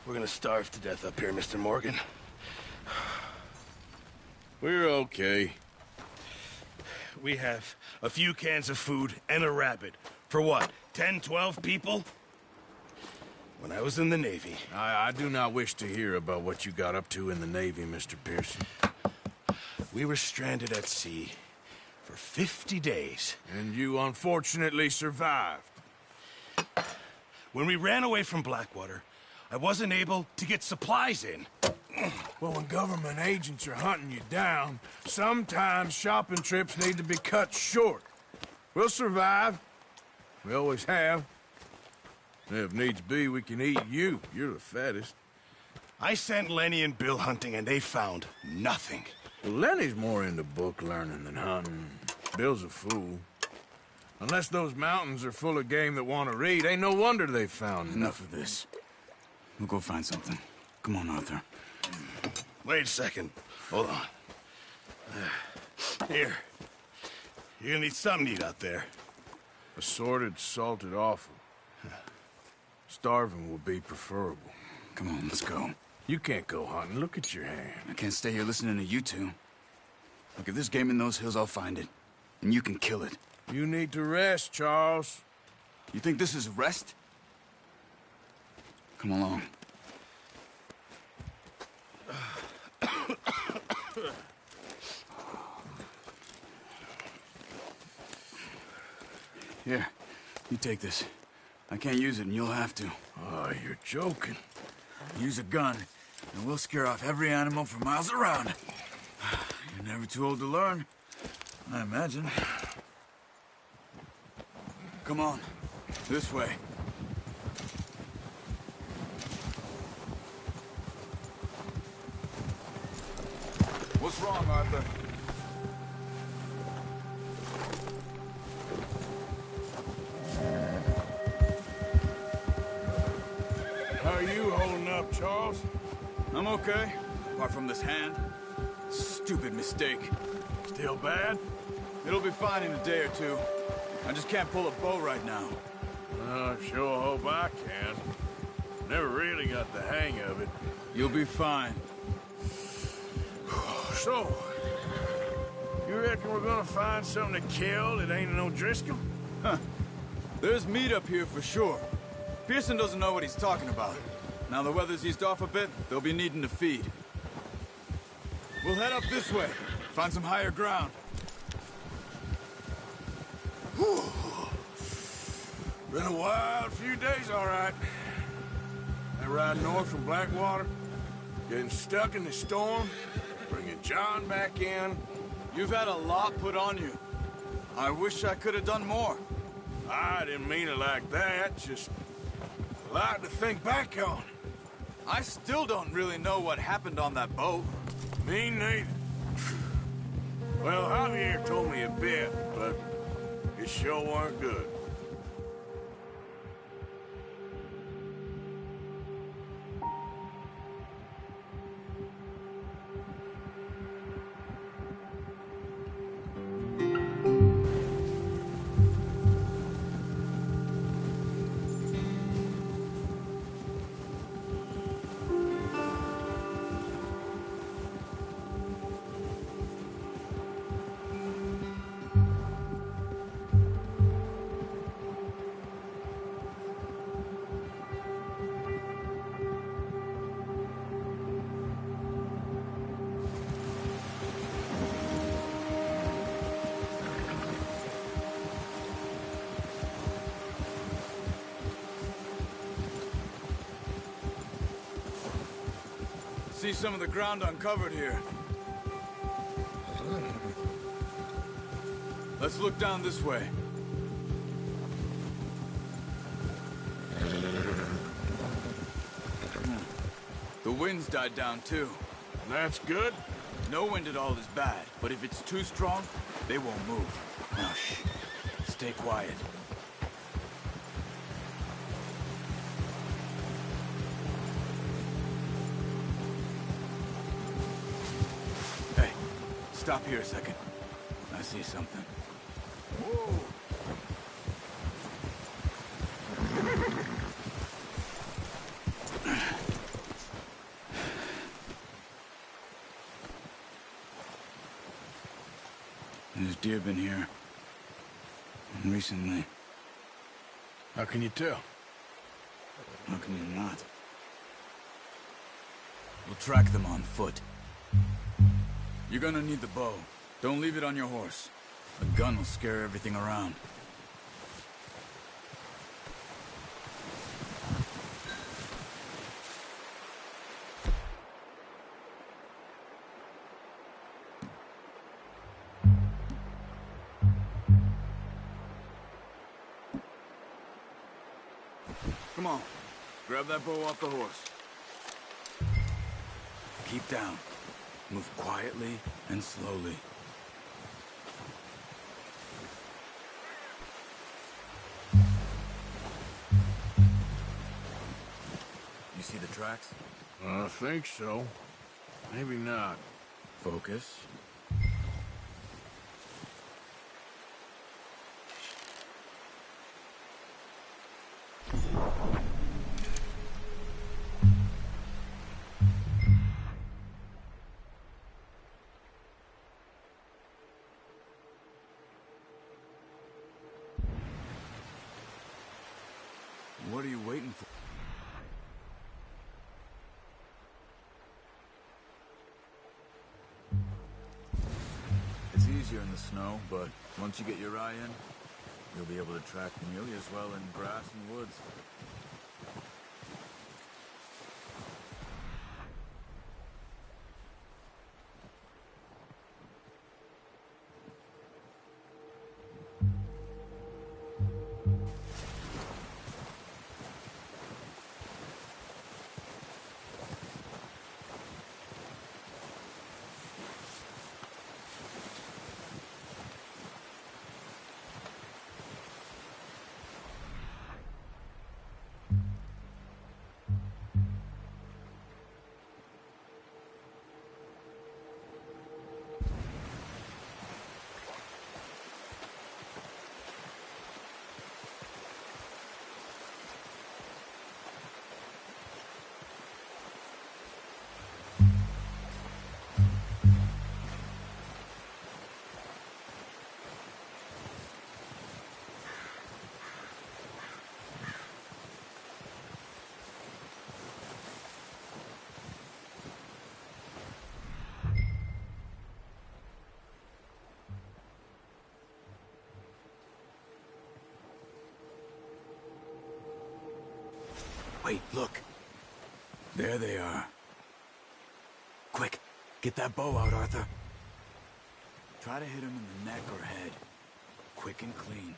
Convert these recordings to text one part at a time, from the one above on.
We're gonna starve to death up here, Mr. Morgan. We're okay. We have a few cans of food and a rabbit. For what, 10, 12 people? When I was in the Navy... I do not wish to hear about what you got up to in the Navy, Mr. Pearson. We were stranded at sea for 50 days. And you unfortunately survived. When we ran away from Blackwater, I wasn't able to get supplies in. Well, when government agents are hunting you down, sometimes shopping trips need to be cut short. We'll survive. We always have. If needs be, we can eat you. You're the fattest. I sent Lenny and Bill hunting, and they found nothing. Well, Lenny's more into book learning than hunting. Bill's a fool. Unless those mountains are full of game that want to read, ain't no wonder they found Enough of this. We'll go find something. Come on, Arthur. Wait a second. Hold on. Here. You're gonna need something to eat out there. Assorted, salted offal. Starving will be preferable. Come on, let's go. You can't go hunting. Look at your hand. I can't stay here listening to you two. Look, if there's game in those hills, I'll find it. And you can kill it. You need to rest, Charles. You think this is rest? Come along. Here, you take this. I can't use it, and you'll have to. Oh, you're joking. Use a gun, and we'll scare off every animal for miles around. You're never too old to learn, I imagine. Come on, this way. What's wrong, Arthur? How are you holding up, Charles? I'm okay, apart from this hand. Stupid mistake. Still bad? It'll be fine in a day or two. I just can't pull a bow right now. I sure hope I can. Never really got the hang of it. You'll be fine. So, you reckon we're gonna find something to kill that ain't no Driscoll? Huh. There's meat up here for sure. Pearson doesn't know what he's talking about. Now the weather's eased off a bit, they'll be needing to feed. We'll head up this way, find some higher ground. Whew. Been a wild few days, all right. That ride north from Blackwater, getting stuck in the storm, bringing John back in. You've had a lot put on you. I wish I could have done more. I didn't mean it like that, just a lot to think back on. I still don't really know what happened on that boat. Me neither. Well, Javier told me a bit, but it sure weren't good. See some of the ground uncovered here. Let's look down this way. The wind's died down too. That's good. No wind at all is bad, but if it's too strong, they won't move. Now shh. Stay quiet. Hey, stop here a second. I see something. Whoa. There's deer been here. Recently. How can you tell? How can you not? We'll track them on foot. You're gonna need the bow. Don't leave it on your horse. A gun will scare everything around. Come on. Grab that bow off the horse. Keep down. Move quietly and slowly. You see the tracks? I think so. Maybe not. Focus. What are you waiting for? It's easier in the snow, but once you get your eye in, you'll be able to track nearly as well in grass and woods. Wait, look. There they are. Quick, get that bow out, Arthur. Try to hit him in the neck or head. Quick and clean.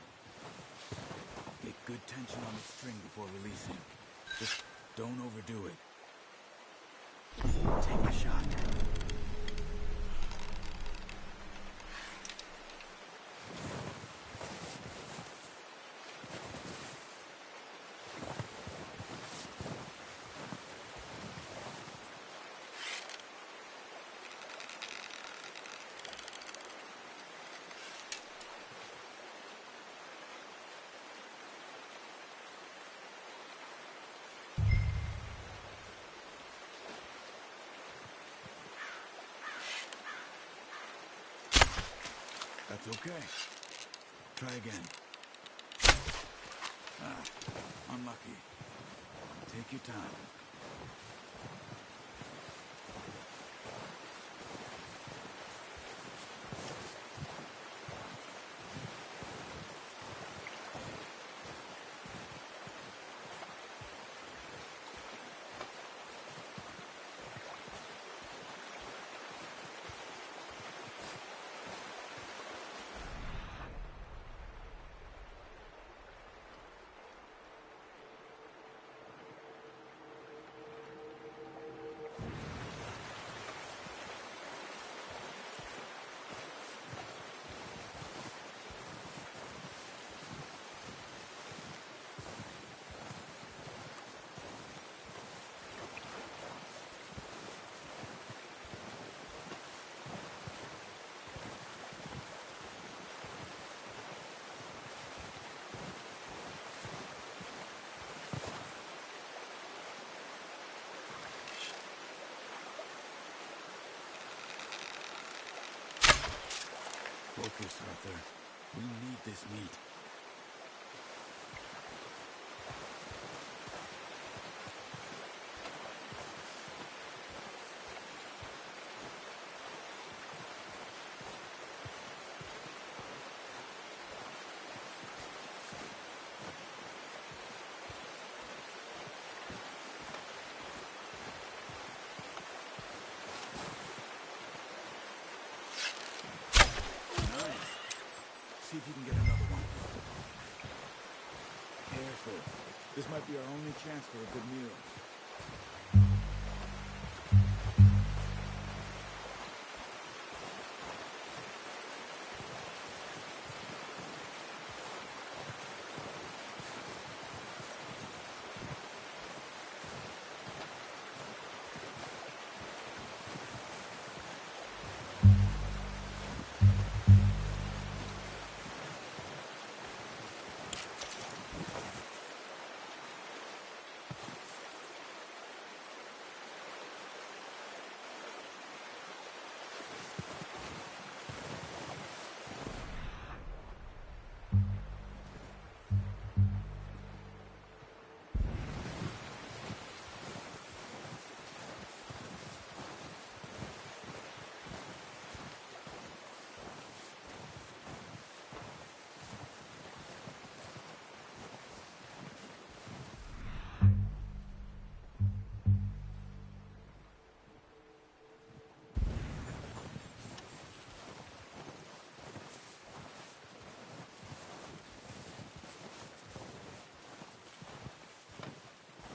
Get good tension on the string before releasing. Just don't overdo it. Take a shot. That's okay. Try again. Unlucky. Take your time. this, Arthur. We need this meat. See if you can get another one. Careful. This might be our only chance for a good meal.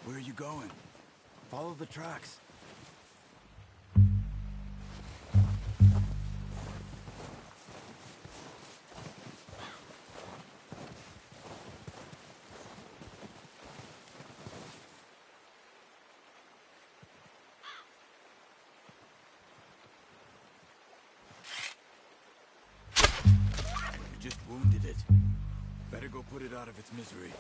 Where are you going? Follow the tracks. You just wounded it. Better go put it out of its misery.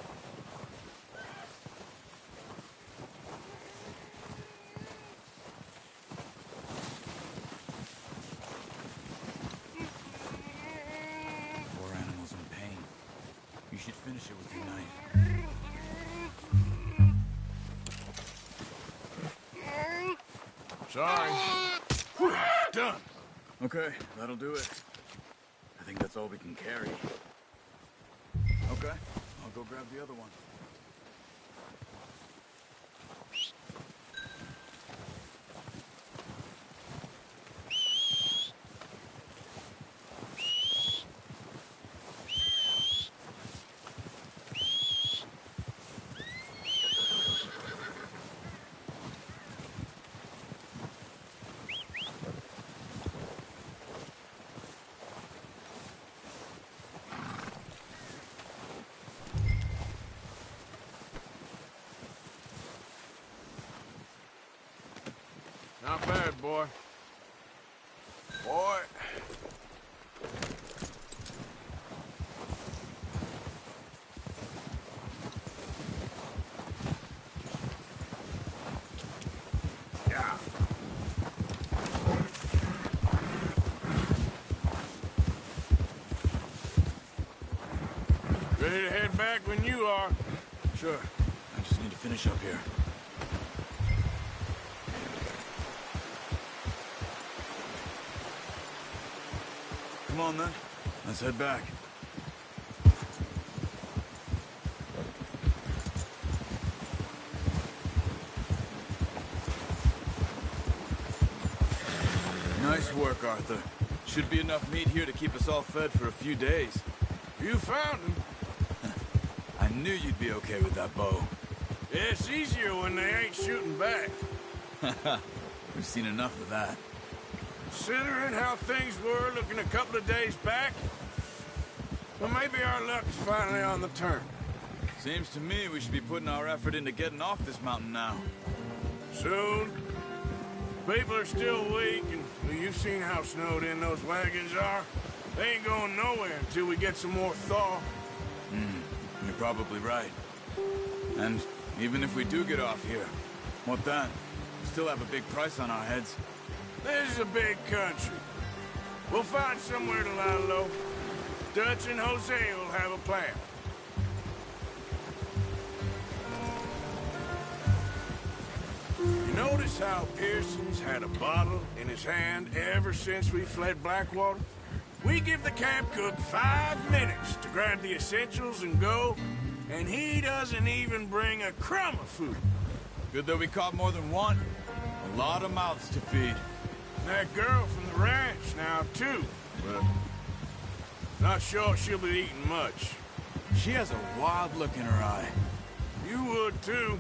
You should finish it with your knife. Sorry. Whew, done. Okay, that'll do it. I think that's all we can carry. Okay, I'll go grab the other one. Not bad, boy. Boy. Yeah. Ready to head back when you are. Sure. I just need to finish up here. Come on, then. Let's head back. Nice work, Arthur. Should be enough meat here to keep us all fed for a few days. You found him. I knew you'd be okay with that bow. Yeah, it's easier when they ain't shooting back. We've seen enough of that. Considering how things were looking a couple of days back, well, maybe our luck is finally on the turn. Seems to me we should be putting our effort into getting off this mountain now. Soon. People are still weak, and well, you've seen how snowed in those wagons are. They ain't going nowhere until we get some more thaw. You're probably right. And even if we do get off here, what then? We still have a big price on our heads. This is a big country. We'll find somewhere to lie low. Dutch and Jose will have a plan. You notice how Pearson's had a bottle in his hand ever since we fled Blackwater? We give the camp cook 5 minutes to grab the essentials and go, and he doesn't even bring a crumb of food. Good that we caught more than one. A lot of mouths to feed. That girl from the ranch now, too, but not sure she'll be eating much. She has a wild look in her eye. You would, too.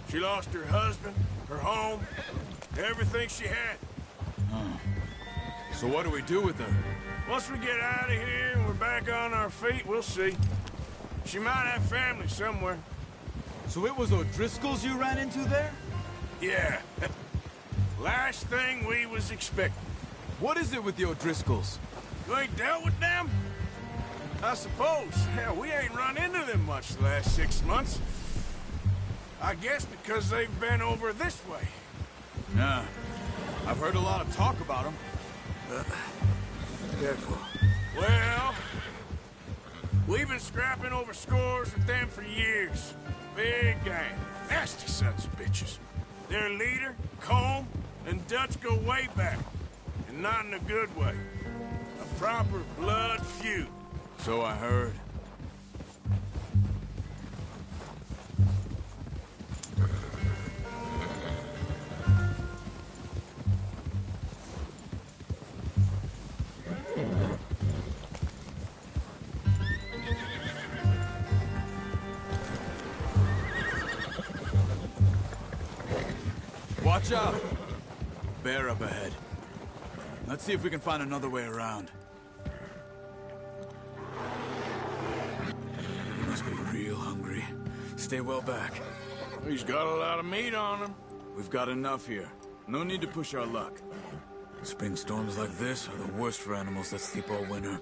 She lost her husband, her home, everything she had. So what do we do with her? Once we get out of here and we're back on our feet, we'll see. She might have family somewhere. So it was O'Driscoll's you ran into there? Yeah. Last thing we was expecting. What is it with the O'Driscolls? You ain't dealt with them? I suppose. Hell, we ain't run into them much the last 6 months. I guess because they've been over this way. Yeah. I've heard a lot of talk about them. Careful. Well, we've been scrapping over scores with them for years. Big gang. Nasty sons of bitches. Their leader, Colm, and Dutch go way back. And not in a good way. A proper blood feud. So I heard. Watch out! Bear up ahead. Let's see if we can find another way around. He must be real hungry. Stay well back. He's got a lot of meat on him. We've got enough here. No need to push our luck. Spring storms like this are the worst for animals that sleep all winter.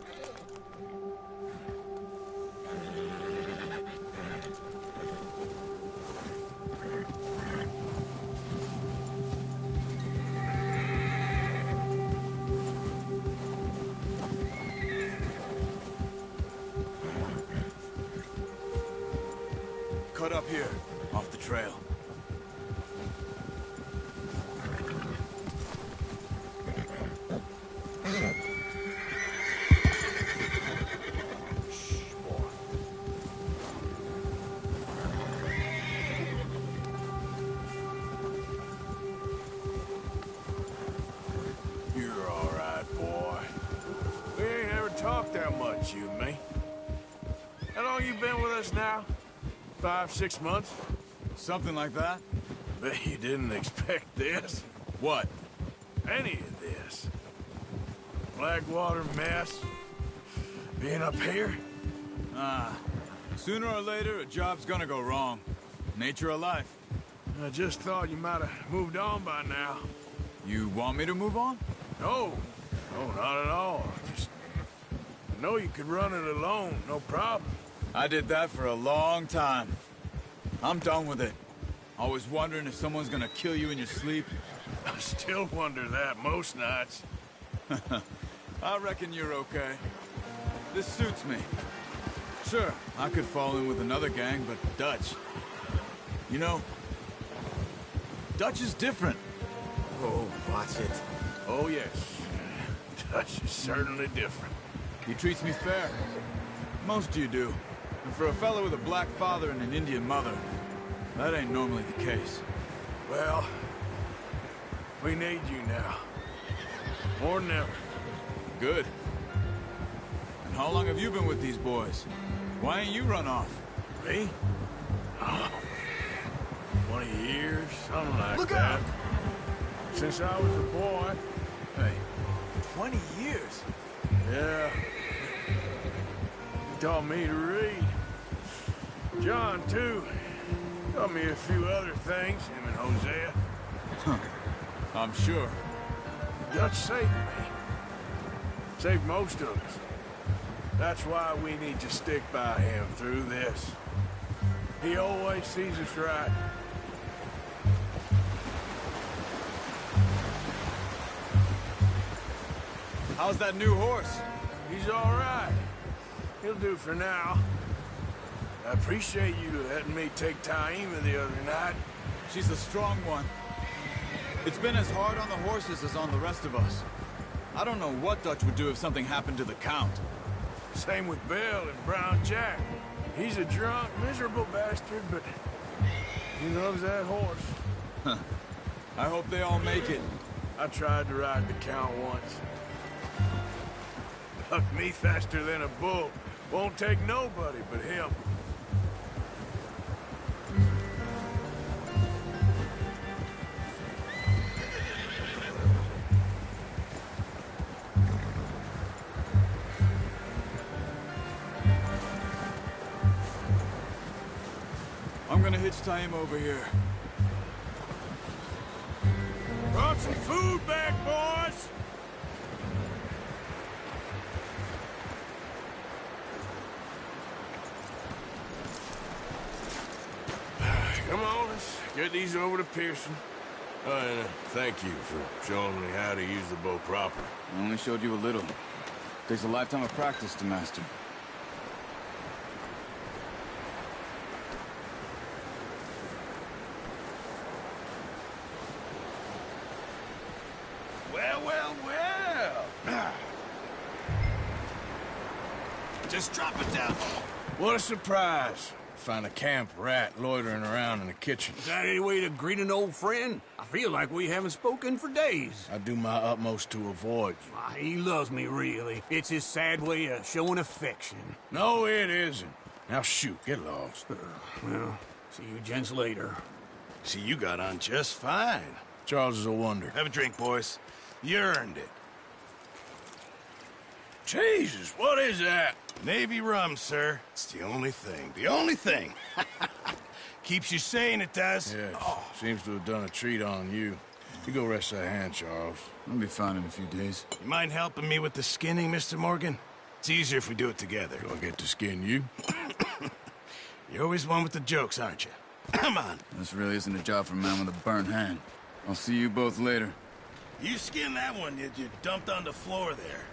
Cut up here, off the trail. You're all right, boy. We ain't ever talked that much, you and me. How long you been with us now? 5, 6 months? Something like that? Bet you didn't expect this. What? Any of this. Blackwater mess. Being up here. Sooner or later, a job's gonna go wrong. Nature of life. I just thought you might have moved on by now. You want me to move on? No. No, not at all. Just... I know you could run it alone, no problem. I did that for a long time. I'm done with it. Always wondering if someone's gonna kill you in your sleep. I still wonder that most nights. I reckon you're okay. This suits me. Sure, I could fall in with another gang, but Dutch... You know, Dutch is different. Oh, watch it. Oh, yes. Dutch is certainly different. He treats me fair. Most of you do. And for a fellow with a black father and an Indian mother, that ain't normally the case. Well, we need you now. More than ever. Good. And how long have you been with these boys? Why ain't you run off? Me? Oh, 20 years, something like Look that. out! Since I was a boy. Hey, 20 years? Yeah. He taught me to read. John, too. Taught me a few other things, him and Hosea. I'm sure. Dutch saved me. Saved most of us. That's why we need to stick by him through this. He always sees us right. How's that new horse? He's all right. He'll do for now. I appreciate you letting me take Taima the other night. She's a strong one. It's been as hard on the horses as on the rest of us. I don't know what Dutch would do if something happened to the Count. Same with Bill and Brown Jack. He's a drunk, miserable bastard, but he loves that horse. I hope they all make it. I tried to ride the Count once. Bucked me faster than a bull. Won't take nobody but him. I'm gonna hitch Taima over here. Brought some food back, boys! Come on, let's get these over to Pearson. Oh, and thank you for showing me how to use the bow properly. I only showed you a little. Takes a lifetime of practice to master. Well, well, well. Just drop it down. What a surprise. Find a camp rat loitering around in the kitchen. Is that any way to greet an old friend? I feel like we haven't spoken for days. I do my utmost to avoid you. Why, he loves me, really. It's his sad way of showing affection. No, it isn't. Now shoot, get lost. Well, see you gents later. See, you got on just fine. Charles is a wonder. Have a drink, boys. You earned it. Jesus, what is that? Navy rum, sir. It's the only thing. The only thing. Keeps you sane, it does. Yes, seems to have done a treat on you. You go rest that hand, Charles. I'll be fine in a few days. You mind helping me with the skinning, Mr. Morgan? It's easier if we do it together. Do I get to skin you? You're always one with the jokes, aren't you? Come on. This really isn't a job for a man with a burnt hand. I'll see you both later. You skinned that one you dumped on the floor there.